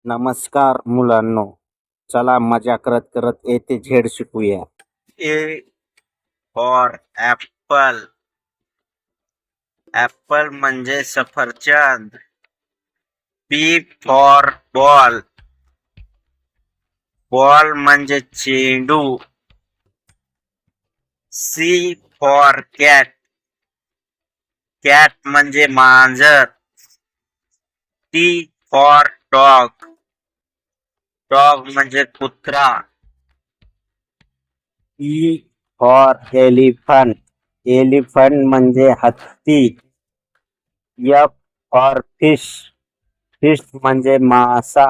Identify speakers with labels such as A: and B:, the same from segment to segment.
A: नमस्कार मुलांनो, चला मजा करत करत येथे झेड शिकूया. A for apple. ऍपल म्हणजे सफरचंद. बी फॉर बॉल. बॉल म्हणजे चेंडू. C for cat. कॅट म्हणजे मांजर. D for dog. डॉग म्हणजे कुत्रा. E for elephant. एलिफंट म्हणजे हत्ती. F for fish. फिश म्हणजे मासा.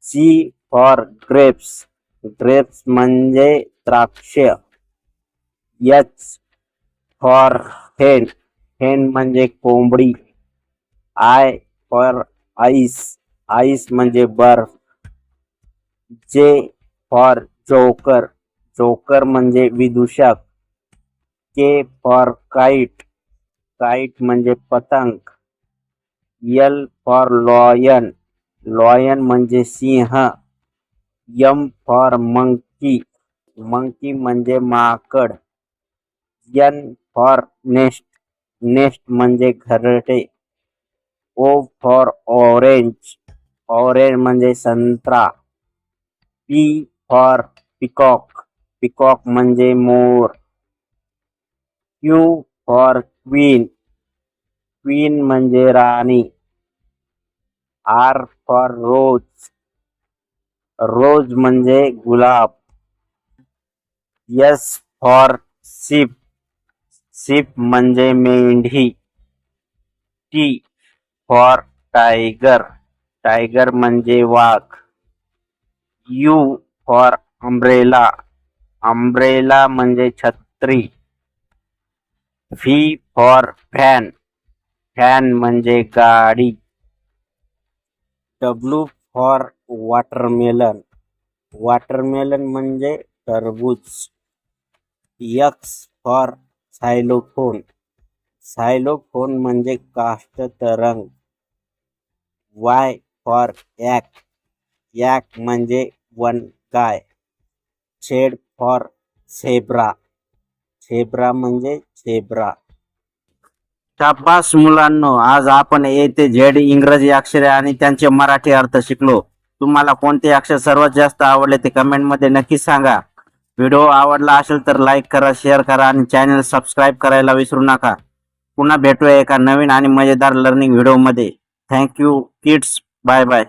A: जी फॉर ग्रेप्स. ग्रेप्स म्हणजे द्राक्ष. एच फॉर हेन. हेन म्हणजे कोंबडी. I for ice. आईस म्हणजे बर्फ. J for joker. जोकर म्हणजे विदूषक. K for kite. काइट म्हणजे पतंग. L for lion. लॉयन म्हणजे सिंह. M for monkey. मंकी म्हणजे माकड. N for nest. नेस्ट म्हणजे घरटे. O for orange. ऑरेंज म्हणजे संत्रा. P for peacock. पिकॉक म्हणजे मोर. Q for queen. क्वीन म्हणजे राणी. R for rose. रोज म्हणजे गुलाब. S for ship. शिप म्हणजे मेंढी. T for tiger. टायगर म्हणजे वाघ. U for umbrella. अम्ब्रेला म्हणजे छत्री. V for fan. फॅन म्हणजे गाडी. W for watermelon. वॉटरमेलन म्हणजे टरबूज. X for xylophone. सायलोफोन म्हणजे काष्ठ तरंग. Y for yak. यॅक म्हणजे वनगाय. Z for zebra. झेब्रा म्हणजे झेब्रा. शाबास मुलांनो, आज आपण येथे झेड इंग्रजी अक्षरे आणि त्यांचे मराठी अर्थ शिकलो. तुम्हाला कोणते अक्षर सर्वात जास्त आवडले ते कमेंट मध्ये नक्की सांगा. व्हिडिओ आवडला असेल तर लाईक करा, शेअर करा आणि चॅनल सबस्क्राईब करायला विसरू नका. पुन्हा भेटूया एका नवीन आणि मजेदार लर्निंग व्हिडिओ मध्ये. Thank you kids. Bye bye.